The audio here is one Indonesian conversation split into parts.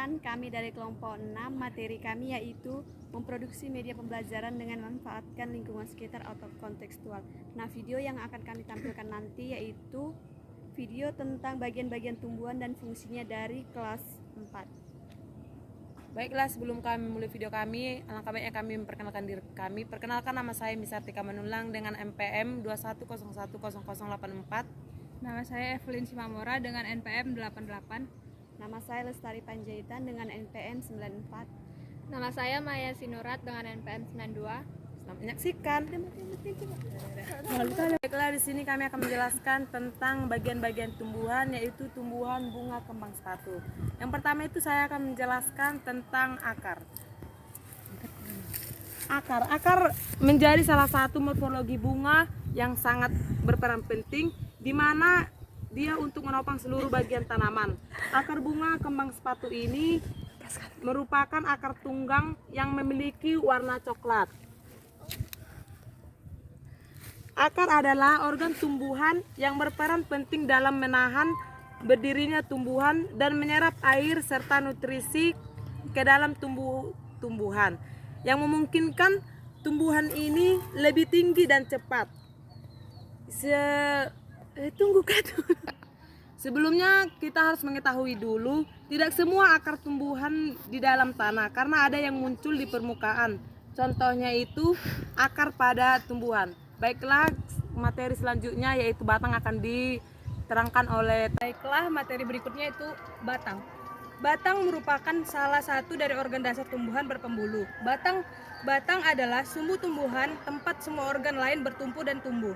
teman-teman, kami dari kelompok 6, materi kami yaitu memproduksi media pembelajaran dengan memanfaatkan lingkungan sekitar atau kontekstual. Nah, video yang akan kami tampilkan nanti yaitu video tentang bagian-bagian tumbuhan dan fungsinya dari kelas 4. Baiklah, sebelum kami mulai video kami, alangkah baiknya kami memperkenalkan diri kami. Perkenalkan, nama saya Misartika Manulang dengan NPM 21010084. Nama saya Evelyn Simamora dengan NPM 88. Nama saya Lestari Panjaitan dengan NPM 94. Nama saya Maya Sinurat dengan NPM 92. Selamat menyaksikan. Baiklah, di sini kami akan menjelaskan tentang bagian-bagian tumbuhan, yaitu tumbuhan bunga kembang sepatu. Yang pertama itu saya akan menjelaskan tentang akar. Akar menjadi salah satu morfologi bunga yang sangat berperan penting, di mana dia untuk menopang seluruh bagian tanaman. Akar bunga kembang sepatu ini merupakan akar tunggang yang memiliki warna coklat. Akar adalah organ tumbuhan yang berperan penting dalam menahan berdirinya tumbuhan dan menyerap air serta nutrisi ke dalam tumbuhan yang memungkinkan tumbuhan ini lebih tinggi dan cepat. Sebelumnya kita harus mengetahui dulu, tidak semua akar tumbuhan di dalam tanah karena ada yang muncul di permukaan. Contohnya itu akar pada tumbuhan. Baiklah, materi selanjutnya yaitu batang akan diterangkan oleh. Baiklah, materi berikutnya itu batang. Batang merupakan salah satu dari organ dasar tumbuhan berpembuluh. Batang adalah sumbu tumbuhan, tempat semua organ lain bertumpu dan tumbuh.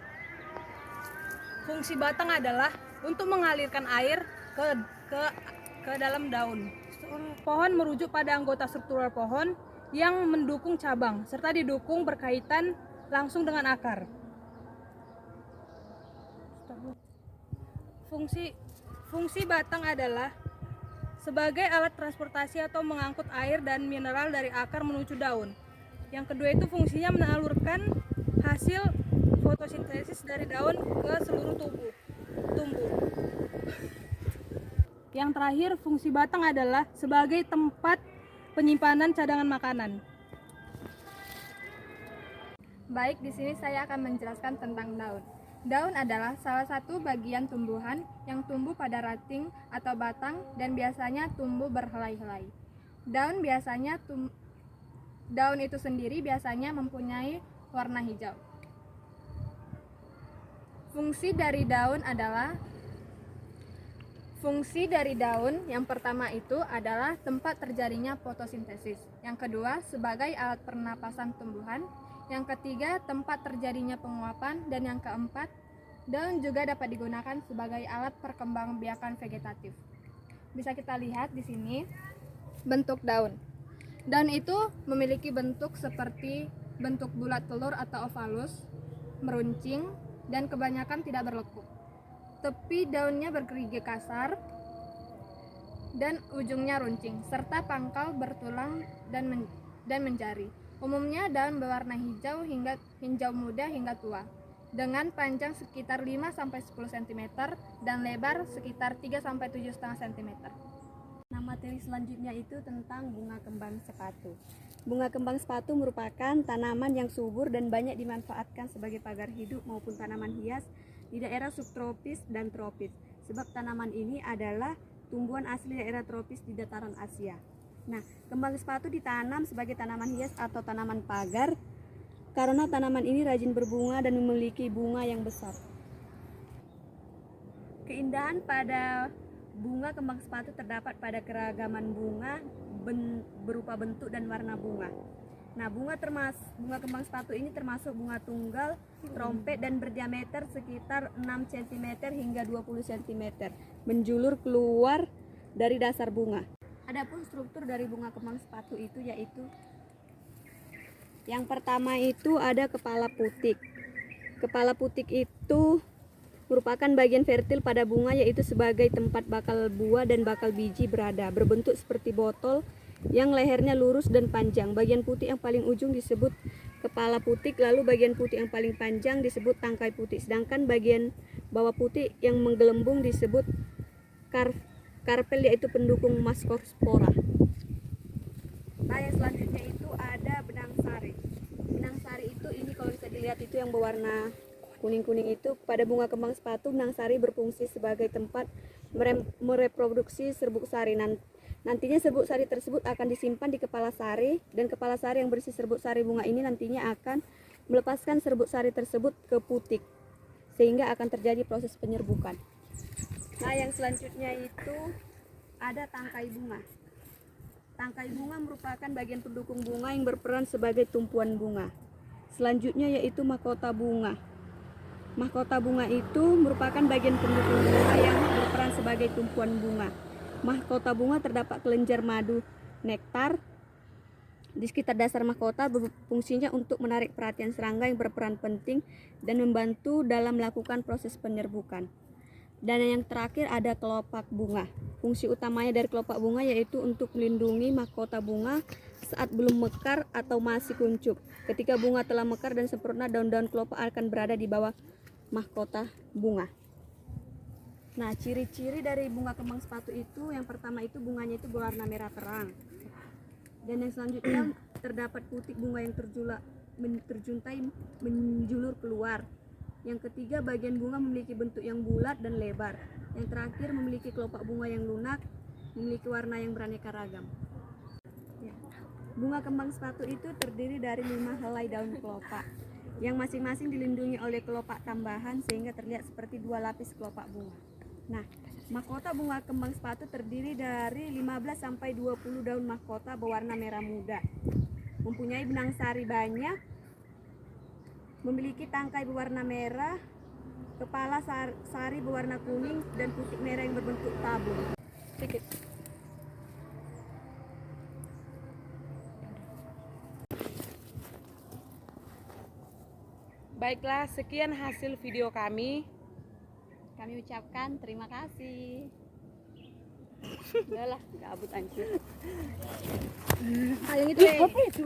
Fungsi batang adalah untuk mengalirkan air ke dalam daun. Pohon merujuk pada anggota struktural pohon yang mendukung cabang serta didukung berkaitan langsung dengan akar. Fungsi batang adalah sebagai alat transportasi atau mengangkut air dan mineral dari akar menuju daun. Yang kedua itu fungsinya menalurkan hasil fotosintesis dari daun ke seluruh tumbuh. Yang terakhir, fungsi batang adalah sebagai tempat penyimpanan cadangan makanan. Baik, di sini saya akan menjelaskan tentang daun. Daun adalah salah satu bagian tumbuhan yang tumbuh pada ranting atau batang dan biasanya tumbuh berhelai-helai. Daun itu sendiri biasanya mempunyai warna hijau. Fungsi dari daun yang pertama itu adalah tempat terjadinya fotosintesis. Yang kedua, sebagai alat pernapasan tumbuhan. Yang ketiga, tempat terjadinya penguapan. Dan yang keempat, daun juga dapat digunakan sebagai alat perkembangbiakan vegetatif. Bisa kita lihat di sini bentuk daun. Daun itu memiliki bentuk seperti bentuk bulat telur atau ovalus, meruncing, dan kebanyakan tidak berlekuk. Tepi daunnya bergerigi kasar dan ujungnya runcing, serta pangkal bertulang dan menjari. Umumnya daun berwarna hijau muda hingga tua, dengan panjang sekitar 5-10 cm dan lebar sekitar 3-7,5 cm. Nah, materi selanjutnya itu tentang bunga kembang sepatu. Bunga kembang sepatu merupakan tanaman yang subur dan banyak dimanfaatkan sebagai pagar hidup maupun tanaman hias di daerah subtropis dan tropis. Sebab tanaman ini adalah tumbuhan asli daerah tropis di dataran Asia. Nah, kembang sepatu ditanam sebagai tanaman hias atau tanaman pagar karena tanaman ini rajin berbunga dan memiliki bunga yang besar. Keindahan pada bunga kembang sepatu terdapat pada keragaman bunga berupa bentuk dan warna bunga. Nah, bunga kembang sepatu ini termasuk bunga tunggal, trompet dan berdiameter sekitar 6 cm hingga 20 cm, menjulur keluar dari dasar bunga. Adapun struktur dari bunga kembang sepatu itu yaitu yang pertama itu ada kepala putik. Kepala putik itu merupakan bagian fertil pada bunga, yaitu sebagai tempat bakal buah dan bakal biji berada, berbentuk seperti botol yang lehernya lurus dan panjang. Bagian putik yang paling ujung disebut kepala putik, lalu bagian putik yang paling panjang disebut tangkai putik, sedangkan bagian bawah putik yang menggelembung disebut karpel yaitu pendukung Mascospora. Nah, yang selanjutnya itu ada benang sari. Benang sari itu ini kalau bisa dilihat itu yang berwarna kuning-kuning itu. Pada bunga kembang sepatu, benang sari berfungsi sebagai tempat mereproduksi serbuk sari. Nantinya serbuk sari tersebut akan disimpan di kepala sari, dan kepala sari yang berisi serbuk sari bunga ini nantinya akan melepaskan serbuk sari tersebut ke putik, sehingga akan terjadi proses penyerbukan. Nah, yang selanjutnya itu ada tangkai bunga. Tangkai bunga merupakan bagian pendukung bunga yang berperan sebagai tumpuan bunga. Selanjutnya yaitu mahkota bunga. Mahkota bunga itu merupakan bagian pendukung bunga yang berperan sebagai tumpuan bunga. Mahkota bunga terdapat kelenjar madu nektar di sekitar dasar mahkota, berfungsinya untuk menarik perhatian serangga yang berperan penting dan membantu dalam melakukan proses penyerbukan. Dan yang terakhir ada kelopak bunga. Fungsi utamanya dari kelopak bunga yaitu untuk melindungi mahkota bunga saat belum mekar atau masih kuncup. Ketika bunga telah mekar dan sempurna, daun-daun kelopak akan berada di bawah mahkota bunga. Nah, ciri-ciri dari bunga kembang sepatu itu, yang pertama itu bunganya itu berwarna merah terang. Dan yang selanjutnya terdapat putik bunga yang terjuntai menjulur keluar. Yang ketiga, bagian bunga memiliki bentuk yang bulat dan lebar. Yang terakhir, memiliki kelopak bunga yang lunak, memiliki warna yang beraneka ragam. Ya. Bunga kembang sepatu itu terdiri dari 5 helai daun kelopak, yang masing-masing dilindungi oleh kelopak tambahan sehingga terlihat seperti 2 lapis kelopak bunga. Nah, mahkota bunga kembang sepatu terdiri dari 15 sampai 20 daun mahkota berwarna merah muda. Mempunyai benang sari banyak, memiliki tangkai berwarna merah, kepala sari berwarna kuning, dan putik merah yang berbentuk tabung. Sedikit. Baiklah, sekian hasil video kami. Kami ucapkan terima kasih. Udahlah, gabut anjir. Yang itu apa itu?